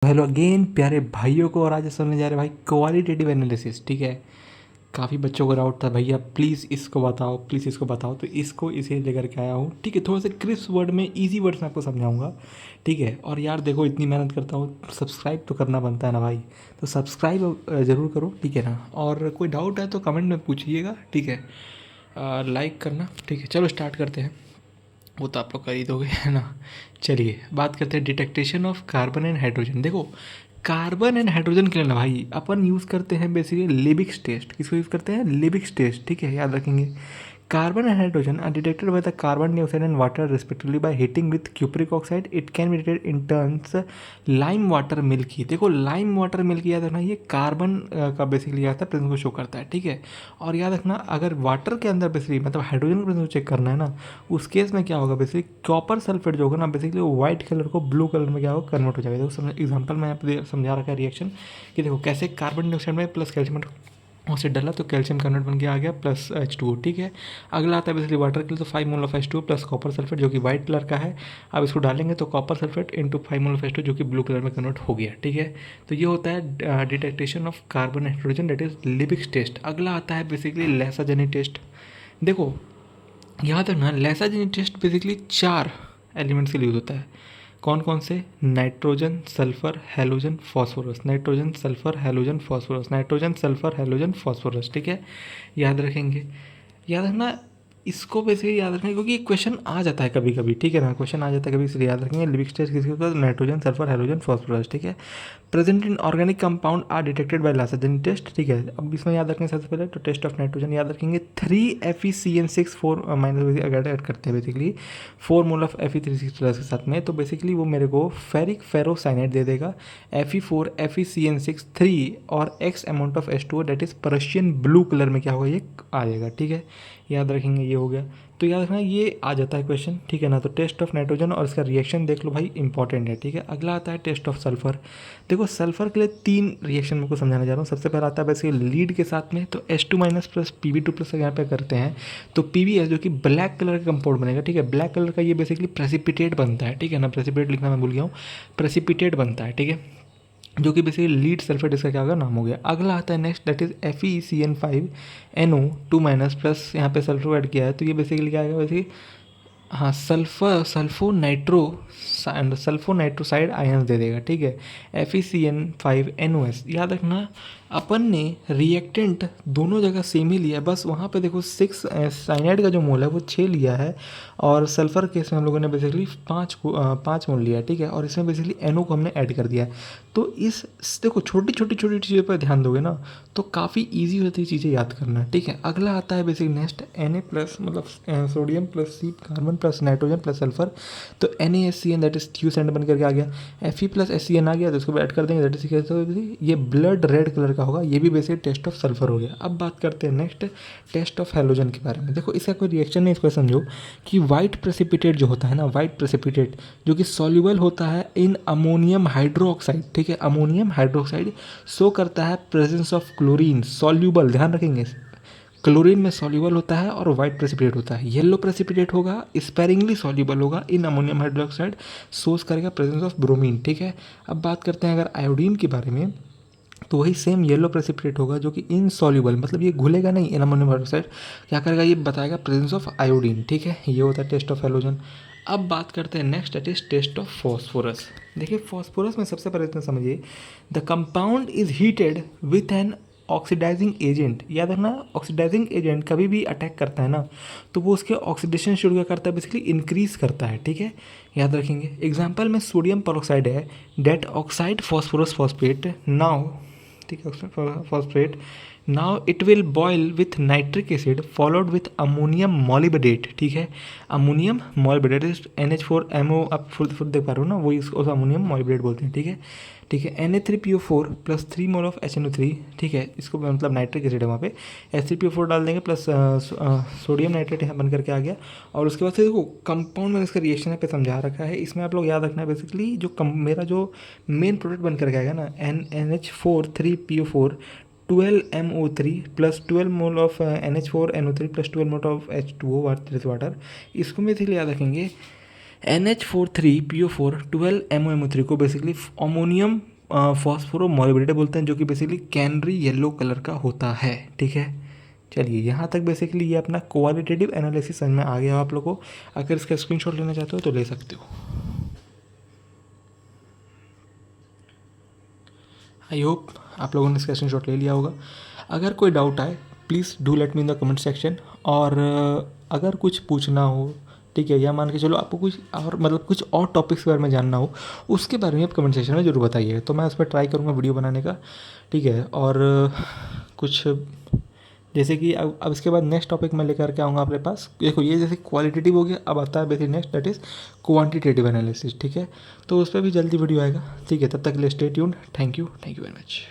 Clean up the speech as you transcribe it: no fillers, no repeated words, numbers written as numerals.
Hello again प्यारे भाइयों को, और आज सुनने जा रहे भाई क्वालिटेटिव एनालिसिस। ठीक है, काफ़ी बच्चों को डाउट था भैया प्लीज़ इसको बताओ, प्लीज़ इसको बताओ, तो इसको इसे लेकर के आया हूँ। ठीक है, थोड़ा सा क्रिस्प वर्ड में, इजी वर्ड्स में आपको समझाऊंगा। ठीक है, और यार देखो इतनी मेहनत करता हूँ, सब्सक्राइब तो करना बनता है ना भाई, तो सब्सक्राइब ज़रूर करो। ठीक है ना, और कोई डाउट है तो कमेंट में पूछिएगा। ठीक है, लाइक करना। ठीक है, चलो स्टार्ट करते हैं। वो तो आप लोग कर ही दोगे है ना। चलिए बात करते हैं detection of carbon and hydrogen. देखो कार्बन एंड हाइड्रोजन के लिए ना भाई अपन यूज़ करते हैं बेसिकली लिबिक्स टेस्ट। किसको यूज़ करते हैं? Liebig's test. ठीक है, याद रखेंगे। Carbon and hydrogen are detected by the carbon dioxide and water respectively by heating with cupric oxide. It can be detected in terms lime water milky. देखो lime water milky याद रखना, ये carbon का basically याद था presence को show करता है। ठीक है, और याद रखना अगर वाटर के अंदर बेसिकली मतलब हाइड्रोजन का प्रेजेंस चेक करना है ना, उस केस में क्या होगा बेसिकली कॉपर सल्फेट जो होगा ना बेसिकली वो व्हाइट कलर को ब्लू कलर में क्या होगा कन्वर्ट हो जाएगा। देखो एग्जांपल में यहाँ पे समझा रखा है रिएक्शन कि देखो कैसे कार्बन डाइऑक्साइड में प्लस कैल्शियम उसे डाला तो कैल्शियम कन्वर्ट बन के आ गया प्लस H2O। ठीक है, अगला आता है बेसिकली वाटर के लिए, तो 5 mole of H2O plus copper sulphate जो कि वाइट कलर का है। अब इसको डालेंगे तो copper sulphate into 5 mole of H2O जो कि ब्लू कलर में कन्वर्ट हो गया। ठीक है, तो ये होता है detection of carbon hydrogen, that is Liebig's test. अगला आता है बेसिकली लैसाजेनी टेस्ट। देखो याद रखना लैसाजेनी टेस्ट बेसिकली 4 एलिमेंट्स के लिए यूज होता है। कौन कौन से? Nitrogen, sulphur, halogen, phosphorus. Nitrogen, sulphur, halogen, phosphorus. Nitrogen, sulphur, halogen, phosphorus. ठीक है, याद रखेंगे। याद रखना इसको बेसिकली याद रखेंगे क्योंकि क्वेश्चन आ जाता है कभी कभी। ठीक है ना, क्वेश्चन आ जाता है कभी, इसलिए याद रखेंगे। लिबिक टेस्ट किसके होता है? Nitrogen, sulphur, halogen, phosphorus. ठीक है, present in organic compound are detected by Lassaigne test. ठीक है, अब इसमें याद रखेंगे सबसे पहले तो टेस्ट ऑफ नाइट्रोजन याद रखेंगे 3FeCN6 4 माइनस अगर ऐड करते हैं basically 4 mole of Fe3 plus के साथ में, तो बेसिकली वो मेरे को फेरिक फेरोसाइनाइड दे देगा Fe4FeCN6 3 और X amount of H2O that is Persian blue colour में क्या होगा ये आ जाएगा। ठीक है, याद रखेंगे ये हो गया। तो याद रखना ये आ जाता है क्वेश्चन। ठीक है ना, तो टेस्ट ऑफ नाइट्रोजन और इसका रिएक्शन देख लो भाई इंपॉर्टेंट है। ठीक है, अगला आता है टेस्ट ऑफ सल्फर। देखो सल्फर के लिए 3 रिएक्शन मेरे को समझाना चाह रहा हूँ। सबसे पहला आता है वैसे लीड के साथ में, तो H2 minus plus Pb2 plus यहाँ पे करते हैं तो PbS जो कि ब्लैक कलर का कंपाउंड बनेगा। ठीक है, ब्लैक कलर का ये बेसिकली प्रेसिपिटेट बनता है। ठीक है ना, प्रेसिपिटेट लिखना मैं भूल गया हूँ, प्रेसिपिटेट बनता है। ठीक है, जो कि बेसिकली लीड सल्फेट इसका क्या होगा नाम हो गया। अगला आता है next that is FeCN5NO2 minus plus यहाँ पे सल्फर ऐड किया है, तो ये बेसिकली क्या आएगा बेसिकली हाँ सल्फो नाइट्रोसाइड आयंस दे देगा। ठीक है, FeCN5NOS। याद रखना अपन ने रिएक्टेंट दोनों जगह सेम ही लिया है, बस वहाँ पे देखो 6 साइनाइड का जो मोल है वो 6 लिया है और सल्फर केस में हम लोगों ने बेसिकली 5 मोल लिया है। ठीक है, और इसमें बेसिकली NO को हमने ऐड कर दिया है। तो इस देखो छोटी छोटी चीज़ों पर ध्यान दोगे ना तो काफ़ी ईजी होती है चीज़ें याद करना। ठीक है, अगला आता है बेसिक नेक्स्ट Na प्लस मतलब sodium plus C carbon plus nitrogen plus sulphur, तो NaSCN दैट इज ट्यूसेंट बन करके आ गया। Fe प्लस SCN आ गया तो इसको ऐड कर देंगे दैट इज ये ब्लड रेड कलर का होगा। ये भी बेसिक टेस्ट ऑफ सल्फर हो गया। अब बात करते हैं नेक्स्ट टेस्ट ऑफ हैलोजन के बारे में। देखो इसका कोई रिएक्शन नहीं, इसको समझो कि वाइट प्रेसिपिटेट जो होता है ना, वाइट प्रेसिपिटेट जो कि सॉल्युबल होता है इन अमोनियम हाइड्रोक्साइड। ठीक है, अमोनियम हाइड्रोक्साइड शो करता है प्रेजेंस ऑफ क्लोरीन सॉल्युबल। ध्यान रखेंगे क्लोरीन में सॉल्युबल होता है और वाइट प्रेसिपिटेट होता है। येलो प्रेसिपिटेट होगा स्पेरिंगली सॉल्युबल होगा इन अमोनियम हाइड्रोक्साइड, सोर्स करेगा प्रेजेंस ऑफ ब्रोमीन। ठीक है, अब बात करते हैं अगर आयोडीन के बारे में, तो वही सेम येलो प्रेसिपिटेट होगा जो कि इनसॉल्युबल मतलब ये घुलेगा नहीं इन अमोनियम हाइड्रोक्साइड, क्या करेगा ये बताएगा प्रेजेंस ऑफ आयोडीन। ठीक है, ये होता है टेस्ट ऑफ हैलोजन। अब बात करते हैं next that is test of phosphorus. देखिए फॉस्फोरस में सबसे पहले इतना समझिए the compound is heated with an oxidising agent. याद रखना ऑक्सीडाइजिंग एजेंट कभी भी अटैक करता है ना तो वो उसके ऑक्सीडेशन शुरू क्या करता है बेसिकली इंक्रीज करता है। ठीक है, याद रखेंगे एग्जाम्पल में सोडियम परऑक्साइड है डेट ऑक्साइड फॉस्फोरस फॉस्फेट नाउ। ठीक है, phosphate now it will boil with nitric acid followed with ammonium molybdate. ठीक है, अमोनियम मॉलिबडेट इज NH4MO, आप फुल देख पा रहे हो ना, वही इसको अमोनियम मॉलिबडेट बोलते हैं। ठीक है, ठीक है, Na3PO4 plus 3 mole of HNO3। ठीक है, इसको मतलब नाइट्रिक एसिड है वहाँ पे H3PO4 डाल देंगे प्लस सोडियम नाइट्रेट यहाँ बन करके आ गया। और उसके बाद से देखो कंपाउंड में इसका रिएक्शन यहाँ पे समझा रखा है, इसमें आप लोग याद रखना है बेसिकली जो मेरा जो मेन प्रोडक्ट बन करके आएगा ना NH4 3PO4 12MO3 plus 12 mole of NH4NO3 plus 12 mole of H2O water, इसको में इसीलिए याद रखेंगे NH4 3PO4 12MOMO3 को बेसिकली अमोनियम फॉस्फोरो मोलिब्डेट बोलते हैं, जो कि बेसिकली कैनरी येलो कलर का होता है। ठीक है, चलिए यहाँ तक बेसिकली ये अपना क्वालिटेटिव एनालिसिस समझ में आ गया आप लोगों को। अगर इसका स्क्रीनशॉट लेना चाहते हो तो ले सकते हो। आई होप आप लोगों ने इसका स्क्रीनशॉट ले लिया होगा। अगर कोई डाउट आए please do let me in the comment section. और अगर कुछ पूछना हो, ठीक है, या मान के चलो आपको कुछ और मतलब कुछ और टॉपिक्स के बारे में जानना हो, उसके बारे में आप कमेंट सेक्शन में ज़रूर बताइए, तो मैं उस पर ट्राई करूँगा वीडियो बनाने का। ठीक है, और कुछ जैसे कि अब इसके बाद नेक्स्ट टॉपिक मैं लेकर के आऊँगा अपने पास। देखो ये जैसे क्वालिटेटिव हो गया, अब आता है basic next that is quantitative analysis. ठीक है, तो उस पर भी जल्दी वीडियो आएगा। ठीक है, तब तक के लिए stay tuned. Thank you very much.